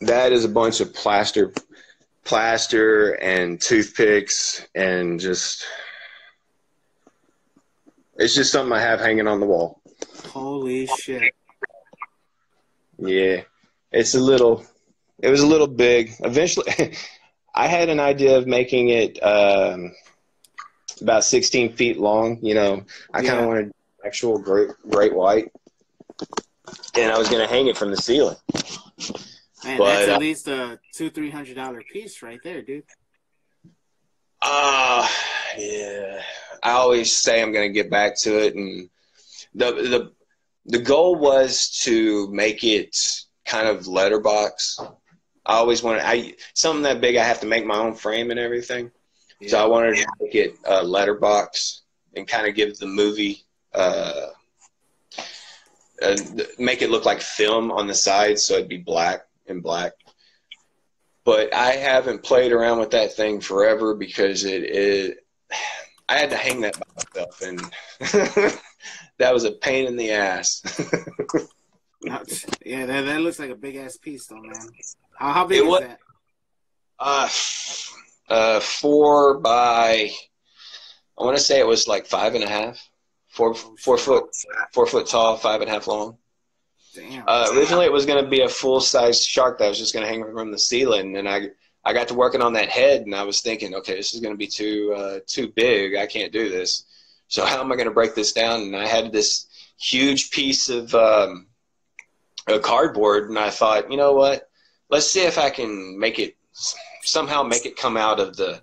That is a bunch of plaster and toothpicks and it's just something I have hanging on the wall. Holy shit. Yeah. It was a little big. Eventually, I had an idea of making it about 16 feet long. I kind of wanted actual great white. And I was going to hang it from the ceiling. Man, that's at least a $200-300 piece right there, dude. Yeah, I always say I'm going to get back to it, and the goal was to make it kind of letterbox. I always wanted something that big. I have to make my own frame and everything, so I wanted to make it letterbox and kind of give the movie make it look like film on the side, so it'd be black and black. But I haven't played around with that thing forever because I had to hang that by myself, and that was a pain in the ass. Yeah, that looks like a big ass piece, though, man. How big is that? 4 by, I want to say it was like 5.5, 4 foot tall, 5.5 long. Damn. Originally, it was going to be a full-size shark that was just going to hang from the ceiling, and I got to working on that head, and I was thinking, okay, this is going to be too big. I can't do this. So how am I going to break this down? And I had this huge piece of cardboard, and I thought, you know what? Let's see if I can somehow make it come out of the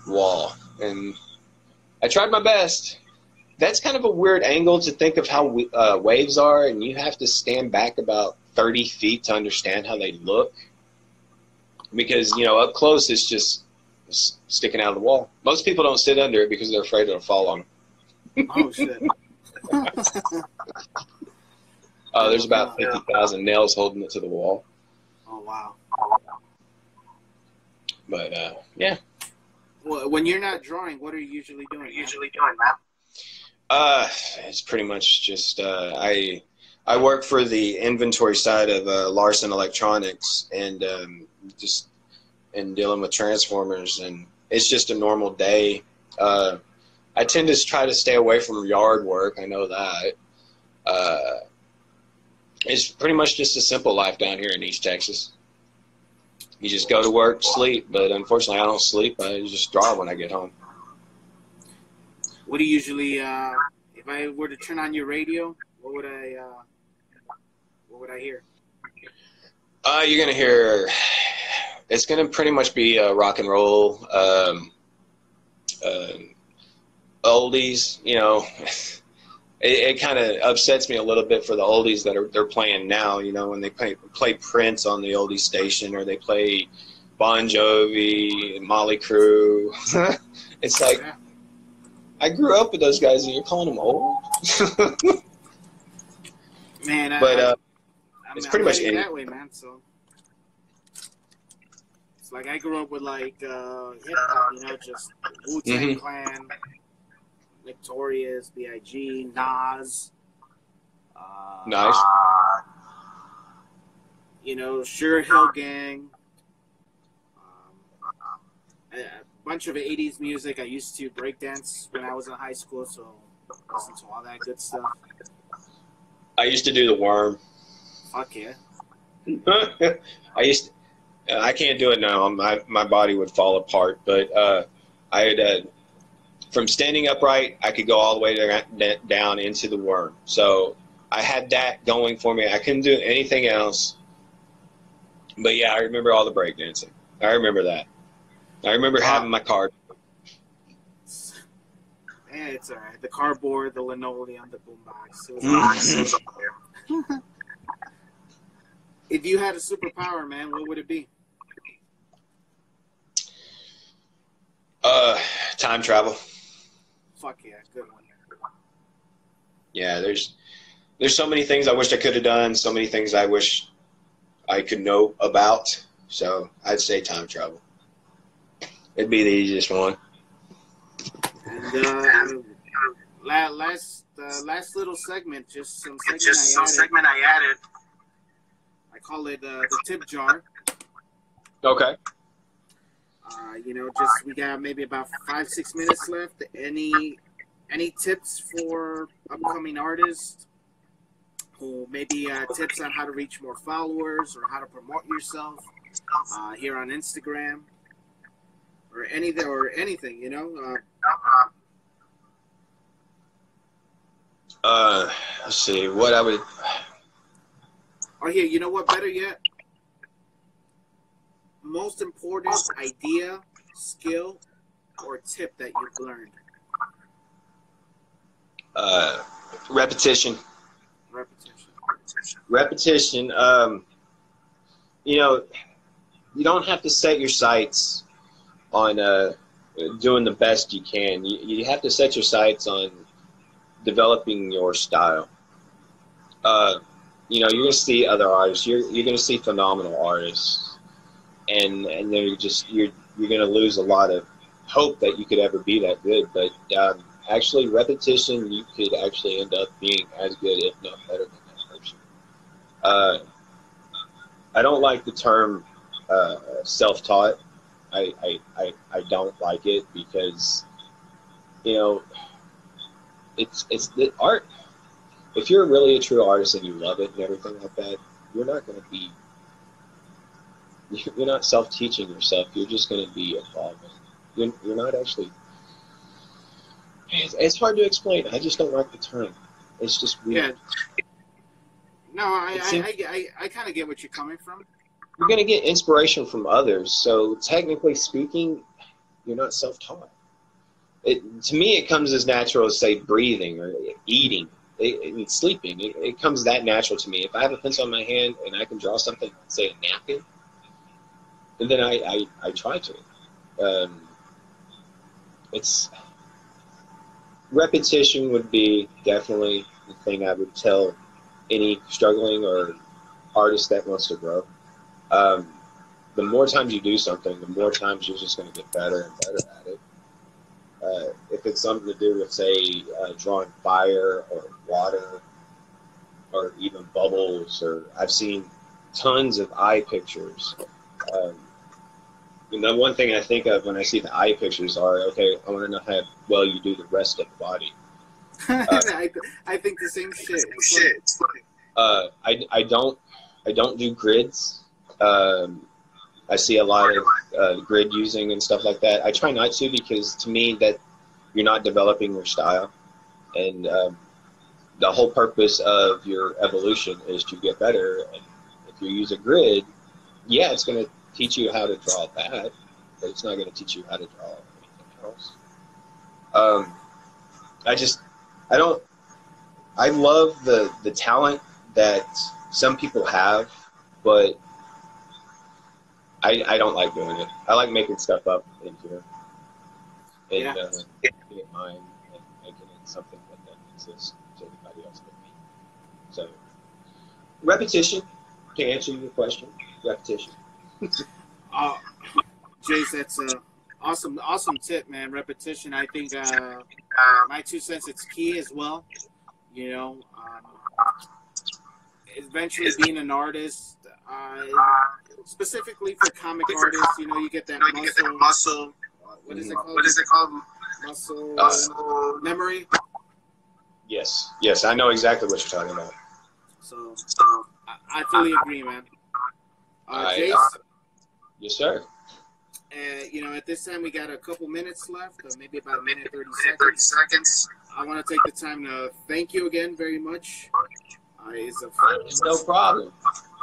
wall. And I tried my best. That's kind of a weird angle to think of how waves are, and you have to stand back about 30 feet to understand how they look. Because, up close, it's just sticking out of the wall. Most people don't sit under it because they're afraid it'll fall on them. Oh, shit. There's about 50,000 nails holding it to the wall. Oh, wow. But, yeah. Well, when you're not drawing, what are you usually doing? It's pretty much just I work for the inventory side of Larson Electronics, and just dealing with transformers, and it's just a normal day. I tend to try to stay away from yard work. I know that. It's pretty much just a simple life down here in East Texas. You just go to work, sleep, but unfortunately I don't sleep. I just draw when I get home. What do you usually, if I were to turn on your radio, what would I hear? You're going to hear, it's going to pretty much be rock and roll, oldies, It kind of upsets me a little bit for the oldies that they're playing now, when they play Prince on the oldie station, or they play Bon Jovi, Motley Crue. It's like, I grew up with those guys, and you're calling them old? Man, but it's pretty much that way, man. So it's like I grew up with like hip hop, just Wu-Tang Clan, Notorious, B.I.G., Nas. Nice. Sure Hill Gang. A bunch of 80s music. I used to breakdance when I was in high school, so listen to all that good stuff. I used to do the worm. Fuck yeah. I can't do it now. My body would fall apart, but from standing upright, I could go all the way down into the worm. So I had that going for me. I couldn't do anything else. But yeah, I remember all the breakdancing. I remember that. I remember having my card. Yeah, it's all right. The cardboard, the linoleum, the boombox. If you had a superpower, man, what would it be? Time travel. Fuck yeah, good one. Yeah, there's so many things I wish I could have done, so many things I wish I could know about. So I'd say time travel. It'd be the easiest one. And last little segment, just some segment I added. I call it the tip jar. Okay. We got maybe about 5-6 minutes left. Any tips for upcoming artists who maybe tips on how to reach more followers or how to promote yourself here on Instagram or anything, Let's see what I would. Or here, you know what? Better yet, most important idea, skill, or tip that you've learned? Repetition. Repetition. You know, you don't have to set your sights on doing the best you can. You have to set your sights on developing your style. You know, you're gonna see other artists. You're gonna see phenomenal artists, and you're gonna lose a lot of hope that you could ever be that good. But actually, repetition, you could actually end up being as good, if not better, than that person. I don't like the term self-taught. I don't like it because, you know, it's the art. If you're really a true artist and you love it and everything like that, you're not self-teaching yourself. You're just going to be evolving. You're not actually. It's hard to explain. I just don't like the term. It's just weird. Yeah. No, I kind of get what you're coming from. You're going to get inspiration from others. So technically speaking, you're not self-taught. To me, it comes as natural as, say, breathing or eating. Sleeping. It comes that natural to me. If I have a pencil in my hand and I can draw something, say a napkin, and then I try to. It's repetition would be definitely the thing I would tell any struggling or artist that wants to grow. The more times you do something, the more times you're just going to get better and better at it. If it's something to do with, say, drawing fire or water or even bubbles, or I've seen tons of eye pictures. And the one thing I think of when I see the eye pictures are, okay, I want to know how well you do the rest of the body. I think the same shit. It's funny. I don't do grids. I see a lot of grid using and stuff like that. I try not to, because to me that you're not developing your style, and the whole purpose of your evolution is to get better. And if you use a grid, yeah, it's going to teach you how to draw that, but it's not going to teach you how to draw anything else. I love the talent that some people have, but I don't like doing it. I like making stuff up in here and making it mine and making it something that doesn't exist to anybody else but me. So, repetition, to answer your question, repetition. Jace, that's a awesome tip, man. Repetition. I think my 2 cents, it's key as well. You know, eventually being an artist, specifically for comic artists, you know, you get that muscle. What is it called? Muscle memory. Yes, I know exactly what you're talking about. So I fully agree, man. Jace? Yes, sir. You know, at this time we got a couple minutes left, maybe about a minute 30 seconds. I want to take the time to thank you again very much. No problem.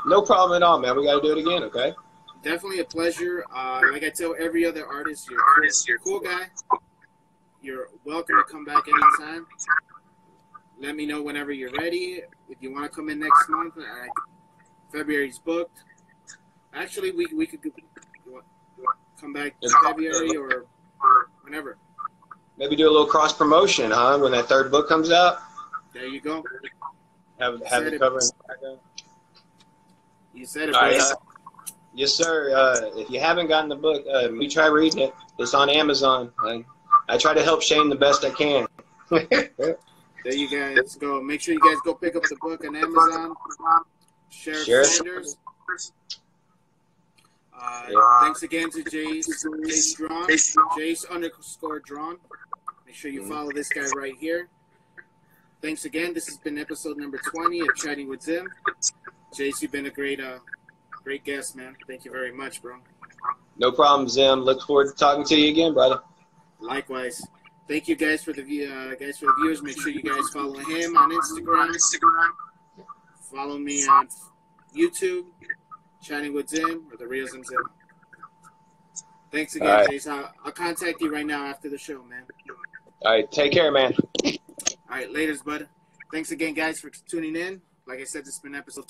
No problem at all, man. We got to do it again, okay? Definitely a pleasure. Like I tell every other artist, you're a cool guy. You're welcome to come back anytime. Let me know whenever you're ready. If you want to come in next month, February's booked. Actually, we could come back in February or whenever. Maybe do a little cross promotion, huh? When that third book comes out. There you go. Have the cover in the background. You said it, right, yes, sir. If you haven't gotten the book, we try reading it. It's on Amazon. I try to help Shane the best I can. There you guys go. Make sure you guys go pick up the book on Amazon. Sheriff Sanders. Thanks again to Jace Draughon. Jace_Draughon. Make sure you follow this guy right here. Thanks again. This has been episode number 20 of Chatting with Zim. Jace, you've been a great guest, man. Thank you very much, bro. No problem, Zim. Look forward to talking to you again, brother. Likewise. Thank you guys for the viewers. Make sure you guys follow him on Instagram. Follow me on YouTube, Chatting with Zim, or The Real Zim Zim. Thanks again, Jason. I'll contact you right now after the show, man. All right, take care, man. All right, laters, bud. Thanks again, guys, for tuning in. Like I said, this has been episode